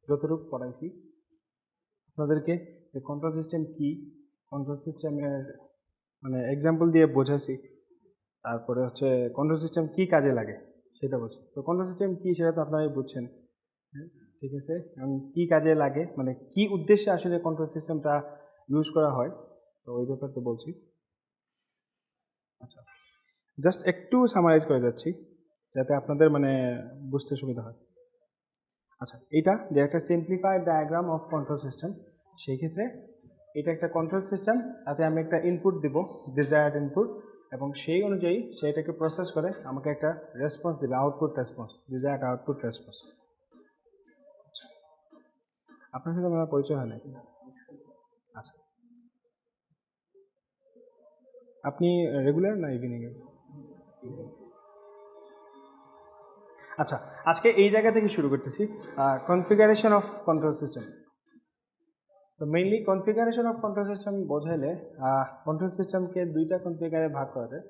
যতটুকু পড়াইছি আপনাদেরকে control system কি, কন্ট্রোল সিস্টেমের মানে এক্সাম্পল দিয়ে বোঝাইছি, তারপরে হচ্ছে কন্ট্রোল সিস্টেম কি কাজে লাগে সেটা বলছি। তো কন্ট্রোল সিস্টেম কি সেটা তো আপনারাই বুঝছেন, ঠিক আছে। এবং কী কাজে লাগে মানে কি উদ্দেশ্যে আসলে কন্ট্রোল সিস্টেমটা ইউজ করা হয়, তো ওই ব্যাপারে তো বলছি। আচ্ছা, জাস্ট একটু সামারাইজ করে যাচ্ছি যাতে আপনাদের মানে বুঝতে সুবিধা হয়। আচ্ছা, এটা যে একটা simplified diagram of control system, সেই ক্ষেত্রে এটা একটা কন্ট্রোল সিস্টেম, তাতে আমি একটা ইনপুট দিব, ডিজায়ার্ড ইনপুট, এবং সেই অনুযায়ী সেইটাকে প্রসেস করে আমাকে একটা রেসপন্স দেবে, output response, desired output response. আপনার সাথে আমার পরিচয় হয় নাকি? আচ্ছা, আপনি রেগুলার না ইভিনিংয়ে? আচ্ছা, আজকে এই জায়গা থেকে শুরু করতেছি, কনফিগারেশন অফ কন্ট্রোল সিস্টেম। তো mainly configuration of control system বোঝাইলে কন্ট্রোল সিস্টেমকে দুইটা কনফিগারে ভাগ করা যায়।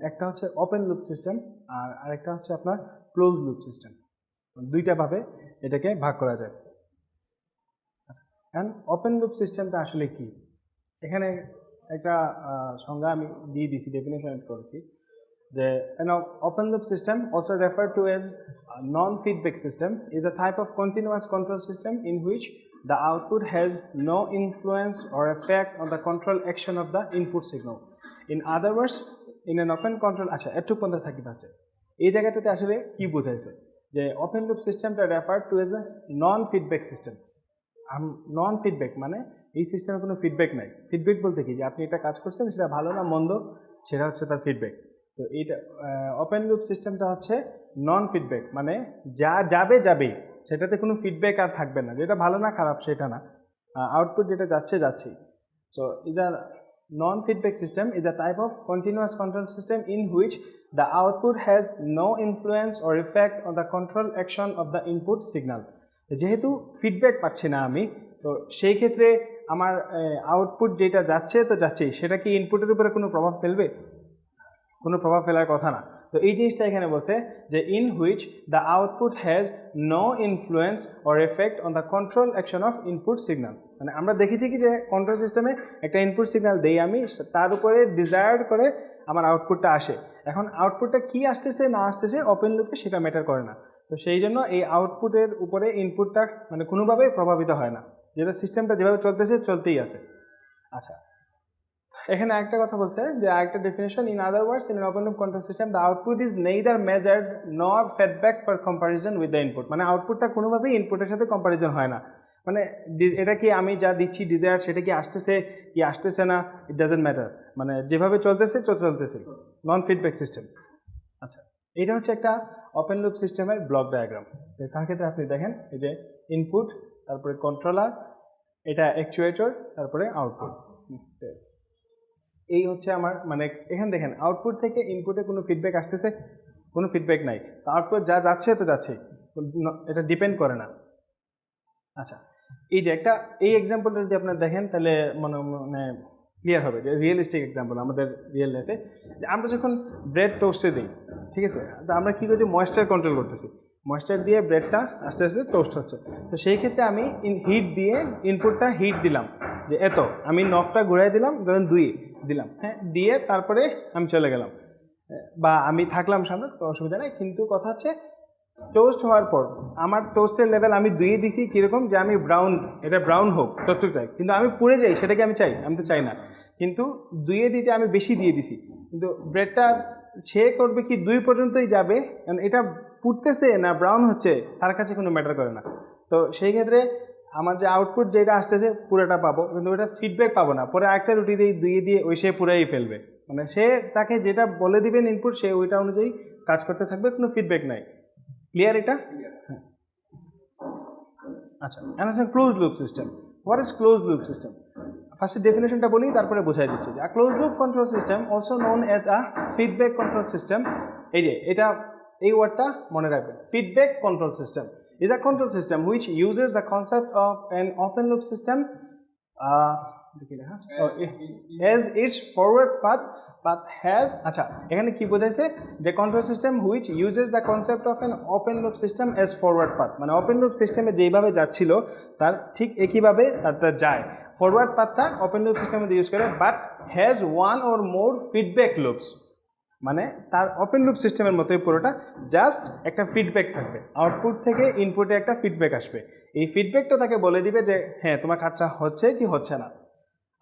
একটা হচ্ছে ওপেন লুপ সিস্টেম আর আরেকটা হচ্ছে আপনার ক্লোজ লুপ সিস্টেম। দুইটা ভাবে এটাকে ভাগ করা যায়। এখন ওপেন লুপ সিস্টেমটা আসলে কি, এখানে একটা সংজ্ঞা আমি দিয়ে দিছি, ডেফিনেশন করেছি যে an open loop system, also referred to as a non-feedback system, is a type of continuous control system in which the output has no influence or effect on the control action of the input signal. In other words, in an open control, আচ্ছা একটু পর্যন্ত থাকি ফার্স্টে, এই জায়গাটাতে আসলে কি বোঝাইছে যে ওপেন লুপ সিস্টেমটা referred to as a non feedback system. Non feedback মানে এই সিস্টেমে কোনো ফিডব্যাক নাই। ফিডব্যাক বলতে কি, যে আপনি একটা কাজ করছেন সেটা ভালো না মন্দ, সেটা হচ্ছে তার ফিডব্যাক। তো এইটা ওপেন লুপ সিস্টেমটা হচ্ছে নন ফিডব্যাক, মানে যা যাবে যাবেই, সেটাতে কোনো ফিডব্যাক আর থাকবে না, যেটা ভালো না খারাপ সেটা না, আউটপুট যেটা যাচ্ছে যাচ্ছেই। So is a non feedback system is a type of continuous control system in which the output has no influence or effect on the control action of the input signal. যেহেতু feedback পাচ্ছি না আমি, তো সেই ক্ষেত্রে আমার output যেটা যাচ্ছে তো যাচ্ছেই, সেটা কি ইনপুটের উপরে কোনো প্রভাব ফেলবে? কোনো প্রভাব ফেলার কথা না। তো এই জিনিসটা এখানে বলছে যে in which the output has no influence or effect on the control action of input signal. মানে আমরা দেখেছি কি যে কন্ট্রোল সিস্টেমে একটা ইনপুট সিগন্যাল দেই আমি, তার উপরে ডিজায়ার্ড করে আমার আউটপুটটা আসে। এখন আউটপুটটা কি আসতেছে না আসতেছে ওপেন লুপে সেটা ম্যাটার করে না। তো সেই জন্য এই আউটপুটের উপরে ইনপুটটা মানে কোনোভাবেই প্রভাবিত হয় না, যেটা সিস্টেমটা যেভাবে চলতেছে চলতেই আছে। আচ্ছা, এখানে একটা কথা বলছে যে আরেকটা definition, in other words in open loop control system the output is neither measured nor feedback for comparison with the input. মানে আউটপুটটা কোনোভাবেই ইনপুটের সাথে কম্পারিজন হয় না। মানে এটা কি আমি যা দিচ্ছি ডিজায়ার সেটা কি আসতেছে কি আসতেছে না, ইট ডাজেন্ট ম্যাটার, মানে যেভাবে চলতেছে চলতেছে, নন ফিডব্যাক সিস্টেম। আচ্ছা, এটা হচ্ছে একটা ওপেন লুপ সিস্টেমের ব্লক ডায়াগ্রাম। তার ক্ষেত্রে আপনি দেখেন এই যে ইনপুট, তারপরে কন্ট্রোলার, এটা অ্যাকচুয়েটর, তারপরে আউটপুট। এই হচ্ছে আমার মানে এখানে দেখেন আউটপুট থেকে ইনপুটে কোনো ফিডব্যাক আসতেছে, কোনো ফিডব্যাক নাই, আউটপুট যা যাচ্ছে তো যাচ্ছেই, এটা ডিপেন্ড করে না। আচ্ছা, এই যে একটা এই এক্সাম্পলটা যদি আপনারা দেখেন তাহলে মানে ক্লিয়ার হবে, যে রিয়েলিস্টিক এক্সাম্পল আমাদের রিয়েল লাইফে, যে আমরা যখন ব্রেড টোস্টে দিই, ঠিক আছে, তো আমরা কী করছি, ময়েশ্চার কন্ট্রোল করতেছি, ময়েশ্চার দিয়ে ব্রেডটা আস্তে আস্তে টোস্ট হচ্ছে। তো সেই ক্ষেত্রে আমি হিট দিয়ে ইনপুটটা হিট দিলাম, যে এত আমি নফটা ঘুরাই দিলাম, ধরেন 2 দিলাম, হ্যাঁ, দিয়ে তারপরে আমি চলে গেলাম বা আমি থাকলাম সামনে, তো অসুবিধা নেই। কিন্তু কথা হচ্ছে টোস্ট হওয়ার পর আমার টোস্টের লেভেল আমি 2 দিছি, কীরকম, যে আমি ব্রাউন, এটা ব্রাউন হোক ততটুকু চাই, কিন্তু আমি পুড়ে যাই সেটাকে আমি চাই, আমি তো চাই না, কিন্তু 2 দিতে আমি বেশি দিয়ে দিছি, কিন্তু ব্রেডটা সে করবে কি 2 পর্যন্তই যাবে, কারণ এটা পুড়তেছে না ব্রাউন হচ্ছে তার কাছে কোনো ম্যাটার করে না। তো সেই ক্ষেত্রে আমার যে আউটপুট যেটা আসতেছে পুরোটা পাবো, কিন্তু ওটা ফিডব্যাক পাবো না, পরে আরেকটা রুটি দিয়ে 2 দিয়ে ওই সে পুরাই ফেলবে, মানে সে তাকে যেটা বলে দিবেন ইনপুট সে ওইটা অনুযায়ী কাজ করতে থাকবে, কোনো ফিডব্যাক নাই। ক্লিয়ার এটা? হ্যাঁ। আচ্ছা, এখন হচ্ছে close loop system. What is close loop system? ফার্স্টে ডেফিনেশনটা বলি, তারপরে বোঝাই দিচ্ছি। A close loop control system, also known as a feedback control system, এই যে এটা এই ওয়ার্ডটা মনে রাখবেন, feedback control system is a control system which uses the concept of an open loop system দেখি না as its forward path has আচ্ছা এখানে কি বোঝাইছে যে control system which uses the concept of an open loop system as forward path মানে open loop সিস্টেমে যেভাবে যাচ্ছিল তার ঠিক একইভাবে তারটা যায় ফরওয়ার্ড পাথটা ওপেন লুপ সিস্টেমে ইউজ করে but has one or more feedback loops মানে তার ওপেন লুপ সিস্টেমের মতোই পুরোটা জাস্ট একটা ফিডব্যাক থাকবে আউটপুট থেকে ইনপুটে একটা ফিডব্যাক আসবে এই ফিডব্যাকটা তাকে বলে দিবে যে হ্যাঁ তোমার কাজটা হচ্ছে কি হচ্ছে না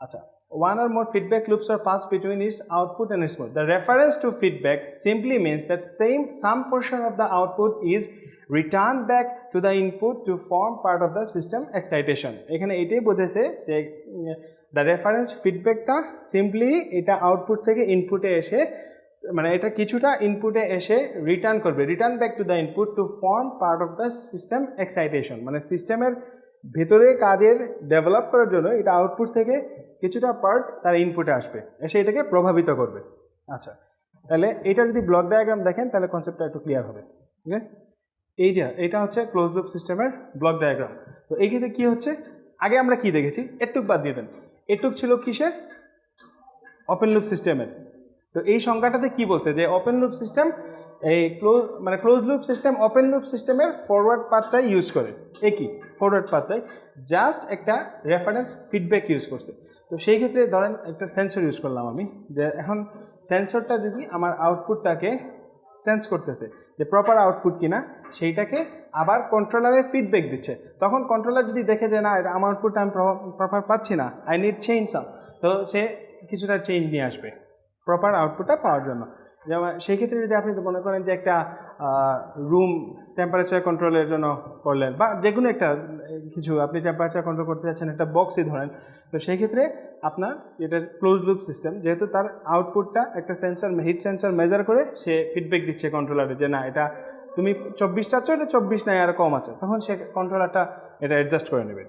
আচ্ছা one or more feedback loops are passed between its output and response. The reference to feedback simply means that some portion of the output is returned back to the input to form part of the system excitation. এখানে এটাই বোঝাইছে যে the reference feedbackটা simply এটা output থেকে ইনপুটে এসে মানে এটা কিছুটা ইনপুটে এসে রিটার্ন করবে return back to the input to form part of the system excitation মানে সিস্টেমের ভেতরে কাজের ডেভেলপ করার জন্য এটা আউটপুট থেকে কিছুটা পার্ট তার ইনপুটে আসবে এসে এটাকে প্রভাবিত করবে আচ্ছা তাহলে এটা যদি ব্লক ডায়াগ্রাম দেখেন তাহলে কনসেপ্টটা একটু ক্লিয়ার হবে ঠিক আছে এইটা হচ্ছে ক্লোজ লুপ সিস্টেমের ব্লক ডায়াগ্রাম তো এই ক্ষেত্রে কী হচ্ছে আগে আমরা কি দেখেছি এটুক বাদ দিয়ে দেন এটুক ছিল কিসের ওপেন লুপ সিস্টেমের তো এই সংখ্যাটাতে কি বলছে যে ওপেন লুপ সিস্টেম এই close loop system open loop সিস্টেমের ফরওয়ার্ড পাথটাই ইউজ করে একই ফরওয়ার্ড পাথটাই জাস্ট একটা রেফারেন্স ফিডব্যাক ইউজ করছে তো সেই ক্ষেত্রে ধরেন একটা সেন্সর ইউজ করলাম আমি যে এখন সেন্সরটা যদি আমার আউটপুটটাকে সেন্স করতেছে যে প্রপার আউটপুট কিনা সেইটাকে আবার কন্ট্রোলারে ফিডব্যাক দিচ্ছে তখন কন্ট্রোলার যদি দেখে যে না এটা আমার আউটপুটটা আমি প্রপার পাচ্ছি না আই নিড চেঞ্জ সাম তো সে কিছুটা চেঞ্জ নিয়ে আসবে প্রপার আউটপুটটা পাওয়ার জন্য যেমন সেই ক্ষেত্রে যদি আপনি মনে করেন যে একটা রুম টেম্পারেচার কন্ট্রোলের জন্য করলেন বা যে কোনো একটা কিছু আপনি টেম্পারেচার কন্ট্রোল করতে যাচ্ছেন একটা বক্সই ধরেন তো সেই ক্ষেত্রে আপনার এটা ক্লোজ লুপ সিস্টেম যেহেতু তার আউটপুটটা একটা সেন্সর হিট সেন্সর মেজার করে সে ফিডব্যাক দিচ্ছে কন্ট্রোলারে যে না এটা তুমি 24 চাচ্ছ এটা 24 নাই আর কম আছে তখন সে কন্ট্রোলারটা এটা অ্যাডজাস্ট করে নেবে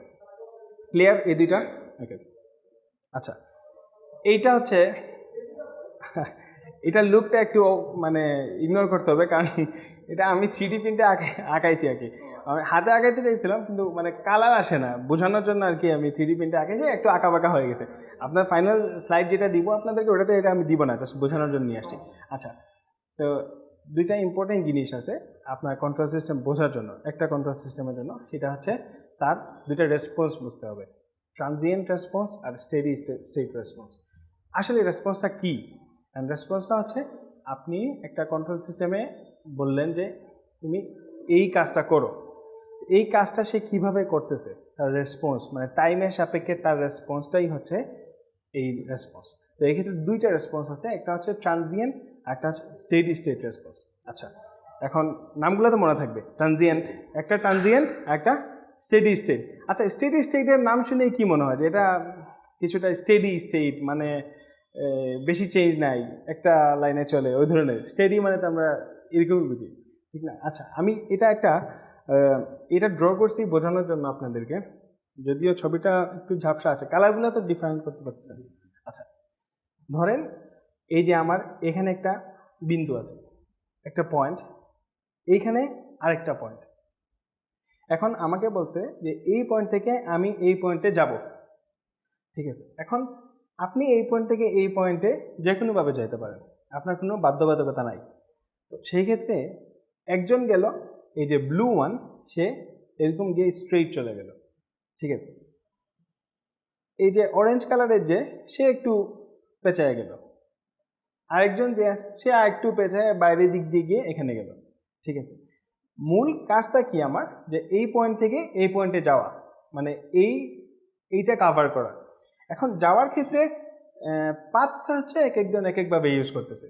ক্লিয়ার এই দুইটা ওকে আচ্ছা এইটা হচ্ছে এটার লুকটা একটু মানে ইগনোর করতে হবে কারণ এটা আমি 3D প্রিন্টে আঁকাইছি আর কি আমি হাতে আঁকাইতে চাইছিলাম কিন্তু মানে কালার আসে না বোঝানোর জন্য আর কি আমি 3D প্রিন্টে আঁকাইছি একটু আঁকাবাঁকা হয়ে গেছে আপনার ফাইনাল স্লাইড যেটা দিব আপনাদেরকে ওটাতে এটা আমি দিব না জাস্ট বোঝানোর জন্য নিয়ে আসছি আচ্ছা তো দুইটা ইম্পর্টেন্ট জিনিস আছে আপনার কন্ট্রোল সিস্টেম বোঝার জন্য একটা কন্ট্রোল সিস্টেমের জন্য সেটা হচ্ছে তার দুইটা রেসপন্স বুঝতে হবে ট্রানজিয়েন্ট রেসপন্স আর স্টেডি স্টেট রেসপন্স আসলে রেসপন্সটা কী অ্যান্ড রেসপন্সটা হচ্ছে আপনি একটা কন্ট্রোল সিস্টেমে বললেন যে তুমি এই কাজটা করো এই কাজটা সে কীভাবে করতেছে তার রেসপন্স মানে টাইমের সাপেক্ষে তার রেসপন্সটাই হচ্ছে এই রেসপন্স তো এই ক্ষেত্রে দুইটা রেসপন্স আছে একটা হচ্ছে ট্রানজিয়েন্ট একটা হচ্ছে স্টেডি স্টেট রেসপন্স আচ্ছা এখন নামগুলো তো মনে থাকবে ট্রানজিয়েন্ট একটা স্টেডি স্টেট আচ্ছা স্টেডি স্টেটের নাম শুনেই কী মনে হয় যে এটা কিছুটা স্টেডি স্টেট মানে বেশি চেঞ্জ নাই একটা লাইনে চলে ওই ধরনের স্টেডি মানে তো আমরা এরকমই বুঝি ঠিক না আচ্ছা আমি এটা ড্র করছি বোঝানোর জন্য আপনাদেরকে যদিও ছবিটা একটু ঝাপসা আছে কালারগুলো তো ডিফারেন্ট করতে পারতেছেন আচ্ছা ধরেন এই যে আমার এখানে একটা বিন্দু আছে একটা পয়েন্ট এইখানে আরেকটা পয়েন্ট এখন আমাকে বলছে যে এই পয়েন্ট থেকে আমি এই পয়েন্টে যাব ঠিক আছে এখন আপনি এই পয়েন্ট থেকে এই পয়েন্টে যে কোনোভাবে যেতে পারেন আপনার কোনো বাধ্যবাধকতা নাই তো সেই ক্ষেত্রে একজন গেল এই যে ব্লু ওয়ান সে এরকম গিয়ে স্ট্রেইট চলে গেল ঠিক আছে এই যে অরেঞ্জ কালারের যে সে একটু পেঁচায় গেল আরেকজন যে আছে সে আরেকটু পেঁচায় বাইরের দিক দিয়ে গিয়ে এখানে গেল ঠিক আছে মূল কাজটা কি আমার যে এই পয়েন্ট থেকে এই পয়েন্টে যাওয়া মানে এইটা কাভার করা এখন যাওয়ার ক্ষেত্রে পাথটা হচ্ছে এক একজন এক একভাবে ইউজ করতেছে